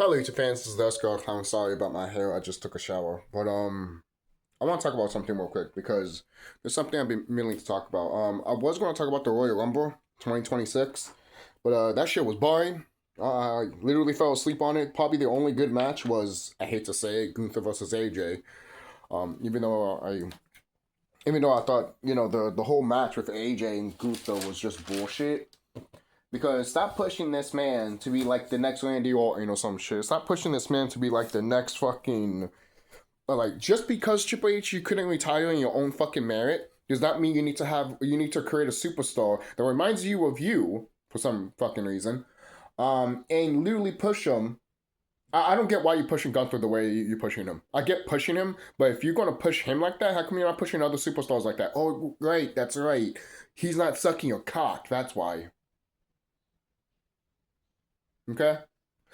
Hello, YouTube fans. This is TheSkullKlown. Sorry about my hair. I just took a shower. But I want to talk about something real quick because there's something I've been meaning to talk about. I was going to talk about the Royal Rumble 2026, but that shit was boring. I literally fell asleep on it. Probably the only good match was, I hate to say it, Gunther versus AJ. Even though I thought, the whole match with AJ and Gunther was just bullshit. Because stop pushing this man to be like the next Randy Orton or some shit. Stop pushing this man to be like the next fucking... Like, just because Triple H you couldn't retire in your own fucking merit, does that mean you need to create a superstar that reminds you of you, for some fucking reason, and literally push him. I don't get why you're pushing Gunther the way you're pushing him. I get pushing him, but if you're going to push him like that, how come you're not pushing other superstars like that? Oh, right, that's right. He's not sucking your cock, that's why. Okay?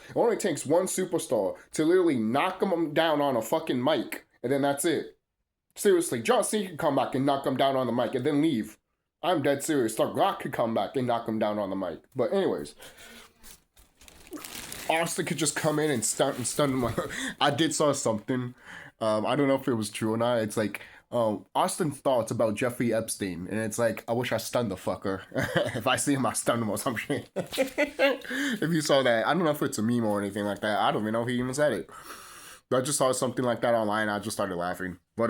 It only takes one superstar to literally knock him down on a fucking mic, and then that's it. Seriously, John Cena can come back and knock him down on the mic and then leave. I'm dead serious. The Rock could come back and knock him down on the mic. But anyways, Austin could just come in and stun him. I did saw something. I don't know if it was true or not. It's like, Austin's thoughts about Jeffrey Epstein, and it's like, I wish I stunned the fucker. If I see him, I stun him or some shit. If you saw that, I don't know if it's a meme or anything like that. I don't even know if he even said it. But I just saw something like that online. I just started laughing. But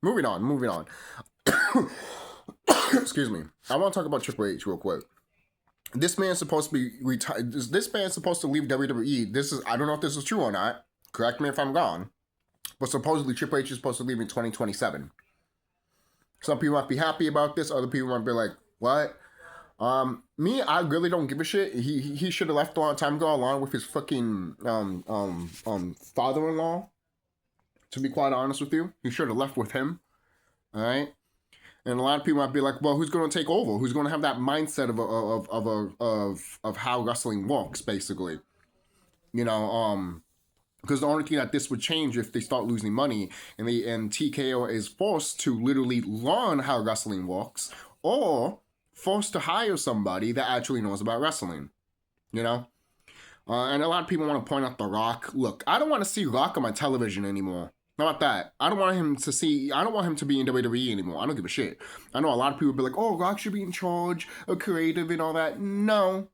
moving on. Excuse me. I want to talk about Triple H real quick. This man's supposed to be retired. This man's supposed to leave WWE. I don't know if this is true or not. Correct me if I'm wrong. But supposedly Triple H is supposed to leave in 2027. Some people might be happy about this. Other people might be like, what? Me, I really don't give a shit. He should have left a long time ago along with his fucking father-in-law. To be quite honest with you. He should have left with him. Alright? And a lot of people might be like, well, who's going to take over? Who's going to have that mindset of how wrestling works, basically? Because the only thing that this would change if they start losing money and TKO is forced to literally learn how wrestling works or forced to hire somebody that actually knows about wrestling, And a lot of people want to point out The Rock. Look, I don't want to see Rock on my television anymore. How about that? I don't want him to be in WWE anymore. I don't give a shit. I know a lot of people be like, oh, Rock should be in charge of creative and all that. No.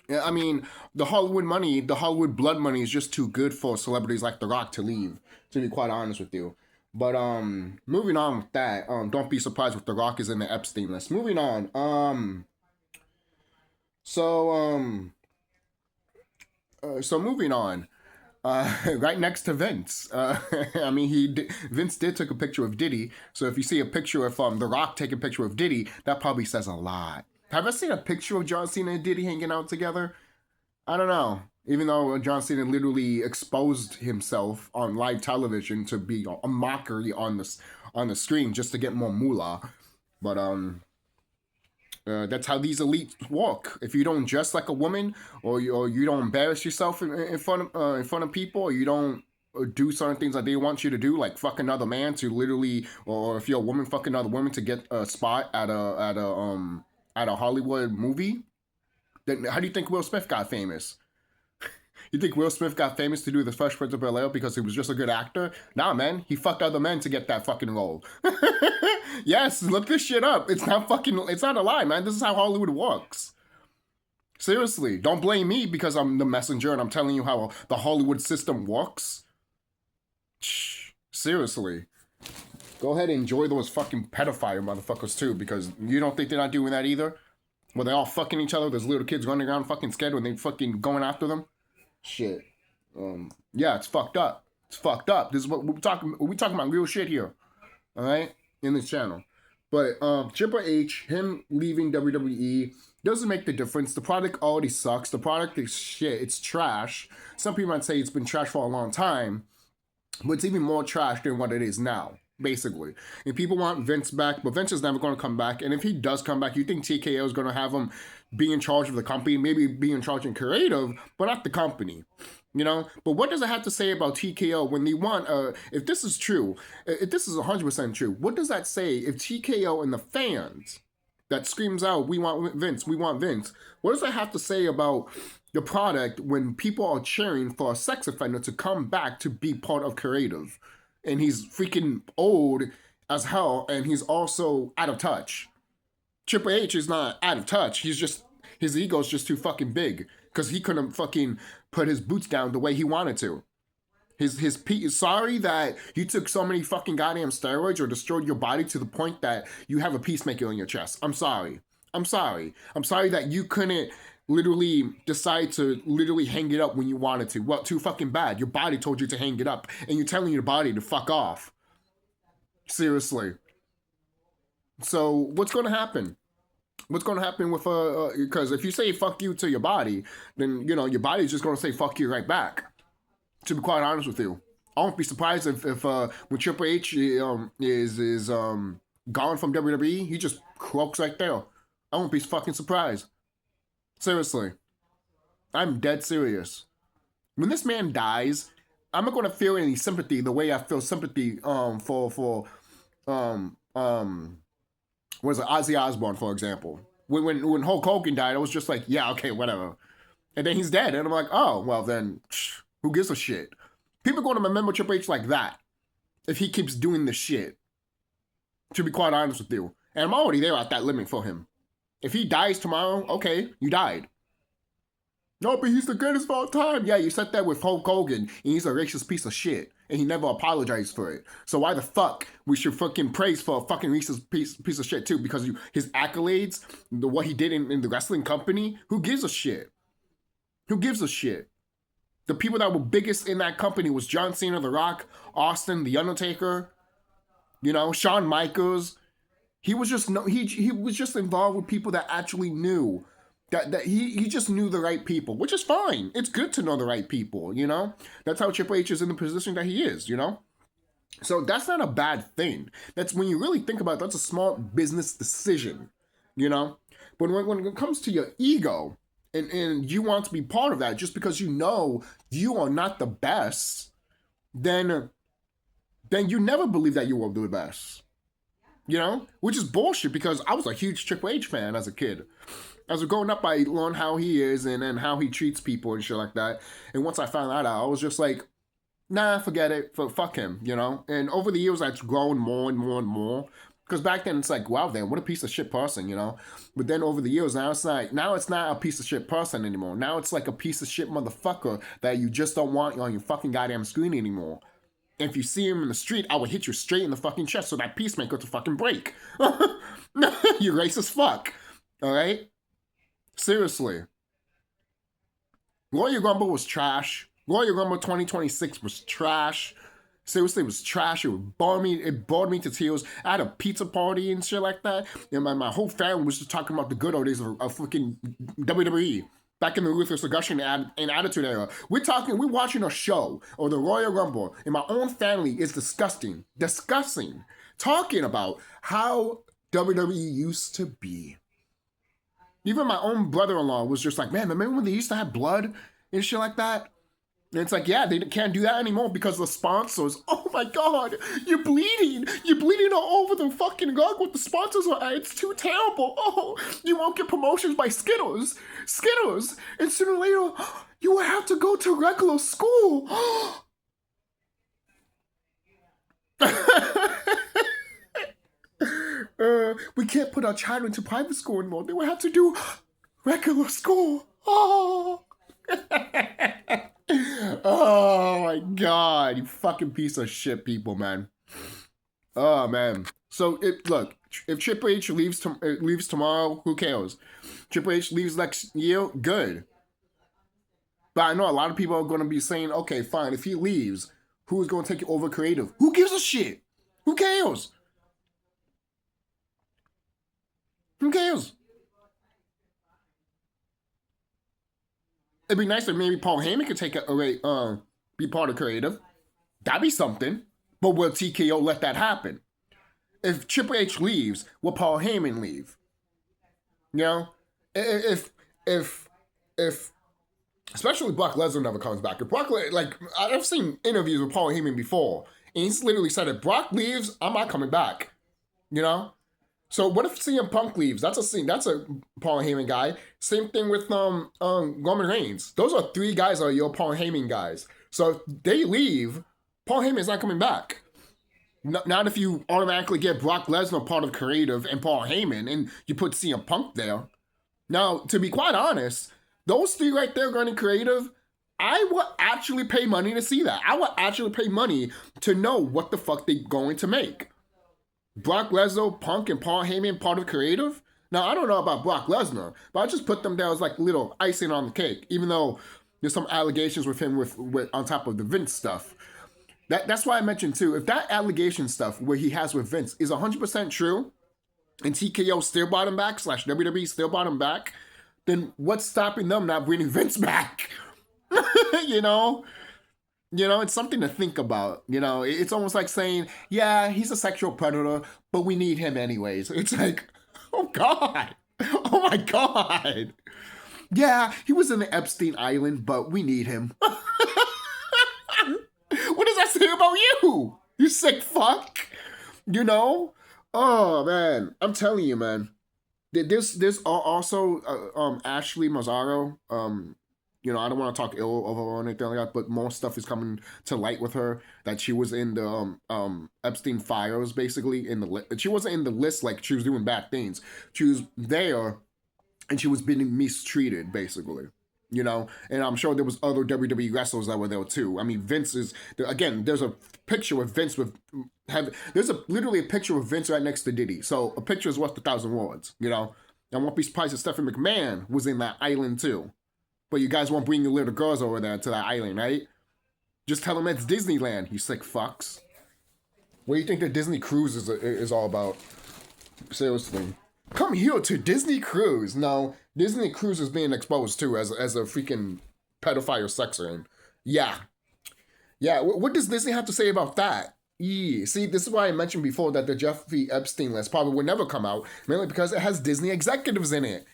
Yeah, I mean, the Hollywood blood money is just too good for celebrities like The Rock to leave, to be quite honest with you. But moving on with that, don't be surprised if The Rock is in the Epstein list. Moving on. So moving on. Right next to Vince. I mean, Vince did take a picture of Diddy. So if you see a picture of The Rock taking a picture of Diddy, that probably says a lot. Have I seen a picture of John Cena and Diddy hanging out together? I don't know. Even though John Cena literally exposed himself on live television to be a mockery on the screen just to get more moolah. But that's how these elites walk. If you don't dress like a woman, or you don't embarrass yourself in front of people, or you don't do certain things that they want you to do, like fuck another man to literally, or if you're a woman, fuck another woman to get a spot at a Hollywood movie, then how do you think Will Smith got famous? You think Will Smith got famous to do the Fresh Prince of Bel-Air because he was just a good actor? Nah, man. He fucked other men to get that fucking role. Yes, look this shit up. It's not a lie, man. This is how Hollywood works. Seriously, don't blame me because I'm the messenger and I'm telling you how the Hollywood system works. Shh. Seriously. Go ahead and enjoy those fucking pedophile motherfuckers too, because you don't think they're not doing that either? Where they're all fucking each other, there's little kids running around fucking scared when they fucking going after them? Shit. Yeah, it's fucked up. It's fucked up. This is what we're talking about real shit here. Alright? In this channel. But Triple H, him leaving WWE, doesn't make the difference. The product already sucks. The product is shit. It's trash. Some people might say it's been trash for a long time, but it's even more trash than what it is now. Basically. And people want Vince back, but Vince is never going to come back. And if he does come back, you think TKO is going to have him be in charge of the company, maybe be in charge in creative, but not the company. But what does it have to say about TKO when they want, if this is true, if this is 100% true, what does that say if TKO and the fans that screams out, "We want Vince, we want Vince." What does that have to say about the product when people are cheering for a sex offender to come back to be part of creative? And he's freaking old as hell, and he's also out of touch. Triple H is not out of touch. He's just, his ego's just too fucking big because he couldn't fucking put his boots down the way he wanted to. Sorry that you took so many fucking goddamn steroids or destroyed your body to the point that you have a peacemaker in your chest. I'm sorry. I'm sorry. I'm sorry that you couldn't literally decide to literally hang it up when you wanted to. Well, too fucking bad. Your body told you to hang it up, and you're telling your body to fuck off. Seriously. So what's going to happen? What's going to happen with because if you say fuck you to your body, then you know your body's just going to say fuck you right back. To be quite honest with you, I won't be surprised if when Triple H is gone from WWE, he just croaks right there. I won't be fucking surprised. Seriously, I'm dead serious. When this man dies, I'm not going to feel any sympathy the way I feel sympathy for what is it, Ozzy Osbourne, for example. When Hulk Hogan died, I was just like, yeah, okay, whatever. And then he's dead, and I'm like, oh, well then, who gives a shit? People are going to remember Triple H like that if he keeps doing this shit. To be quite honest with you. And I'm already there at that limit for him. If he dies tomorrow, okay, you died. No, but he's the greatest of all time. Yeah, you said that with Hulk Hogan, and he's a racist piece of shit. And he never apologized for it. So why the fuck we should fucking praise for a fucking racist piece of shit too? Because his accolades, what he did in the wrestling company, who gives a shit? Who gives a shit? The people that were biggest in that company was John Cena, The Rock, Austin, The Undertaker, you know, Shawn Michaels. He was just he was just involved with people that actually knew. That he just knew the right people, which is fine. It's good to know the right people, you know? That's how Triple H is in the position that he is, you know? So that's not a bad thing. That's, when you really think about it, that's a smart business decision, you know? But when it comes to your ego, and you want to be part of that just because you know you are not the best, then you never believe that you will do the best, you know? Which is bullshit, because I was a huge Triple H fan as a kid. As we're growing up, I learned how he is and how he treats people and shit like that. And once I found that out, I was just like, nah, forget it. Fuck him, you know? And over the years, I've grown more and more and more. Because back then, it's like, wow, then, what a piece of shit person, you know? But then over the years, now it's not a piece of shit person anymore. Now it's like a piece of shit motherfucker that you just don't want on your fucking goddamn screen anymore. And if you see him in the street, I would hit you straight in the fucking chest so that peacemaker to fucking break. You racist fuck. All right? Seriously. Royal Rumble was trash. Royal Rumble 2026 was trash. Seriously, it was trash. It bored me to tears. I had a pizza party and shit like that. And my whole family was just talking about the good old days of fucking WWE. Back in the Ruthless Aggression and Attitude Era. We're watching a show, or the Royal Rumble, and my own family is disgusting. Talking about how WWE used to be. Even my own brother-in-law was just like, man, remember when they used to have blood and shit like that? And it's like, yeah, they can't do that anymore because the sponsors. Oh my God, you're bleeding. You're bleeding all over the fucking rug with the sponsors. It's too terrible. Oh, you won't get promotions by Skittles. And sooner or later, you will have to go to regular school. We can't put our child into private school anymore. They will have to do regular school. Oh. Oh my God, you fucking piece of shit people, man. Oh man. So look, if Triple H leaves tomorrow, who cares? Triple H leaves next year, good. But I know a lot of people are going to be saying, okay, fine, if he leaves, who's going to take over creative? Who gives a shit? Who cares? Who cares? It'd be nice if maybe Paul Heyman could take be part of creative. That'd be something. But will TKO let that happen? If Triple H leaves, will Paul Heyman leave? You know? If especially Brock Lesnar never comes back. If Brock, like, I've seen interviews with Paul Heyman before, and he's literally said, if Brock leaves, I'm not coming back. You know? So what if CM Punk leaves? That's a Paul Heyman guy. Same thing with Roman Reigns. Those are three guys that are your Paul Heyman guys. So if they leave, Paul Heyman's not coming back. Not if you automatically get Brock Lesnar part of creative and Paul Heyman and you put CM Punk there. Now, to be quite honest, those three right there running creative, I would actually pay money to see that. I would actually pay money to know what the fuck they're going to make. Brock Lesnar, Punk, and Paul Heyman part of creative? Now, I don't know about Brock Lesnar, but I just put them down as like little icing on the cake, even though there's some allegations with him with on top of the Vince stuff. That's why I mentioned too, if that allegation stuff where he has with Vince is 100% true, and TKO still brought him back, / WWE still brought him back, then what's stopping them not bringing Vince back? You know? It's something to think about. It's almost like saying, yeah, he's a sexual predator, but we need him anyways. It's like, oh God. Oh my God. Yeah, he was in the Epstein Island, but we need him. What does that say about you? You sick fuck. Oh man, I'm telling you, man. There's also Ashley Mazzaro. I don't want to talk ill of her or anything like that, but more stuff is coming to light with her, that she was in the Epstein files, basically. She wasn't in the list like she was doing bad things. She was there, and she was being mistreated, basically. And I'm sure there was other WWE wrestlers that were there too. I mean, Vince is, again, there's a picture with Vince there's literally a picture of Vince right next to Diddy. So a picture is worth 1,000 words, I won't be surprised if Stephanie McMahon was in that island too. But you guys won't bring your little girls over there to that island, right? Just tell them it's Disneyland, you sick fucks. What do you think the Disney cruise is all about? Seriously. Come here to Disney Cruise. No, Disney Cruise is being exposed too as a freaking pedophile sex ring. Yeah. What does Disney have to say about that? See, this is why I mentioned before that the Jeffrey Epstein list probably would never come out, mainly because it has Disney executives in it.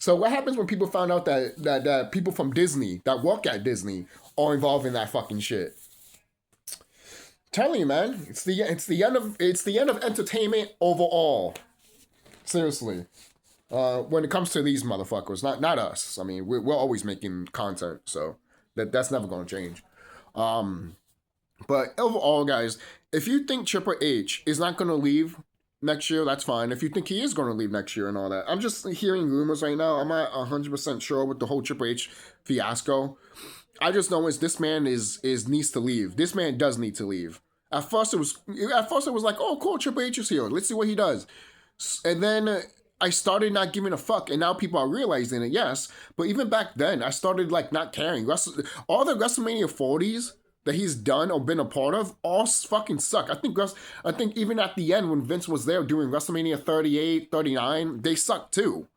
So what happens when people found out that people from Disney that work at Disney are involved in that fucking shit? Telling you, man, it's the end of entertainment overall. Seriously. When it comes to these motherfuckers, not us. I mean, we're always making content, so that's never gonna change. But overall, guys, if you think Triple H is not gonna leave next year, that's fine. If you think he is gonna leave next year and all that, I'm just hearing rumors right now. I'm not 100% sure with the whole Triple H fiasco. I just know this man needs to leave. This man does need to leave. At first it was like, oh cool, Triple H is here. Let's see what he does. And then I started not giving a fuck, and now people are realizing it, yes. But even back then, I started like not caring. All the WrestleMania 40s that he's done or been a part of all fucking suck. I think even at the end when Vince was there doing WrestleMania 38, 39, they sucked too.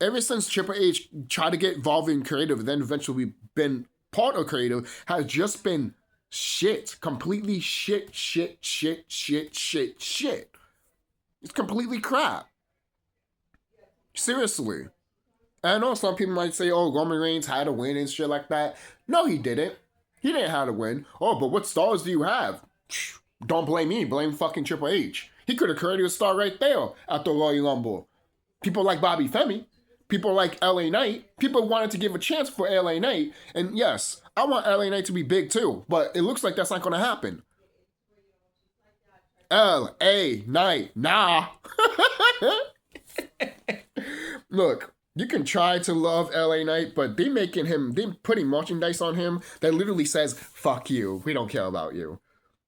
Ever since Triple H tried to get involved in creative and then eventually been part of creative, has just been shit. Completely shit. It's completely crap. Seriously. I know some people might say, oh, Roman Reigns had to win and shit like that. No, he didn't. He didn't have to win. Oh, but what stars do you have? Don't blame me. Blame fucking Triple H. He could have created a star right there at the Royal Rumble. People like Bobby Femi. People like LA Knight. People wanted to give a chance for LA Knight. And yes, I want LA Knight to be big too. But it looks like that's not going to happen. LA Knight. Nah. Look. You can try to love LA Knight, but they putting merchandise on him that literally says, fuck you, we don't care about you.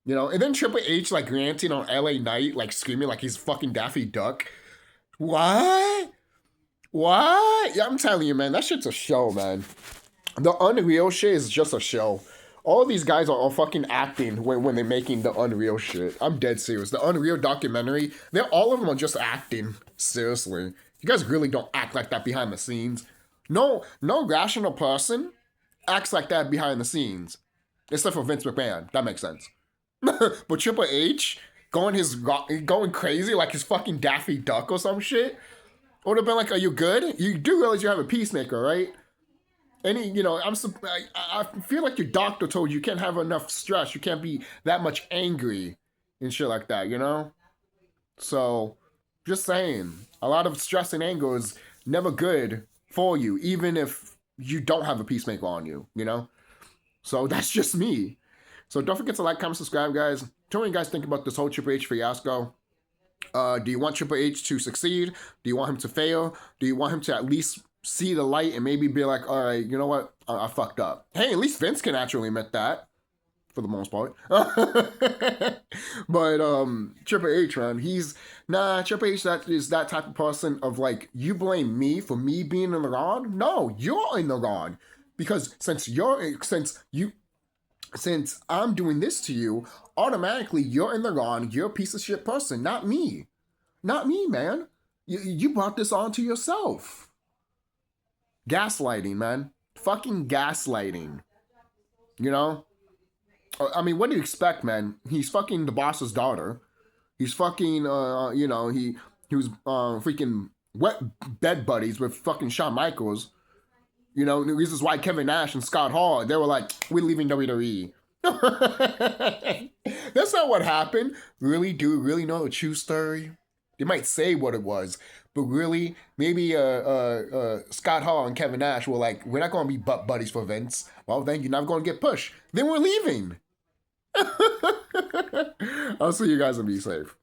And then Triple H like ranting on LA Knight, like screaming like he's fucking Daffy Duck. What? Yeah, I'm telling you, man, that shit's a show, man. The Unreal shit is just a show. All these guys are fucking acting when they're making the Unreal shit. I'm dead serious. The Unreal documentary, all of them are just acting. Seriously. You guys really don't act like that behind the scenes. No rational person acts like that behind the scenes. Except for Vince McMahon. That makes sense. But Triple H going crazy like his fucking Daffy Duck or some shit. Would have been like, are you good? You do realize you have a peacemaker, right? And I feel like your doctor told you can't have enough stress. You can't be that much angry and shit like that, So, just saying, a lot of stress and anger is never good for you, even if you don't have a peacemaker on you, you know? So that's just me. So don't forget to like, comment, subscribe, guys. Tell me what you guys think about this whole Triple H fiasco. Do you want Triple H to succeed? Do you want him to fail? Do you want him to at least see the light and maybe be like, all right, you know what? I fucked up. Hey, at least Vince can actually admit that. For the most part. But Triple H, man, Triple H that is that type of person of like, you blame me for me being in the wrong? No, you're in the wrong. Because since I'm doing this to you, automatically you're in the wrong. You're a piece of shit person, not me. Not me, man. You brought this on to yourself. Gaslighting, man. Fucking gaslighting. You know? I mean, what do you expect, man? He's fucking the boss's daughter. He's fucking, you know, he was freaking wet bed buddies with fucking Shawn Michaels. You know, this is why Kevin Nash and Scott Hall, they were like, we're leaving WWE. That's not what happened. Really? Do we really know the true story? They might say what it was, but really, maybe Scott Hall and Kevin Nash were like, we're not going to be butt buddies for Vince. Well, then you're not going to get pushed. Then we're leaving. I'll see you guys and be safe.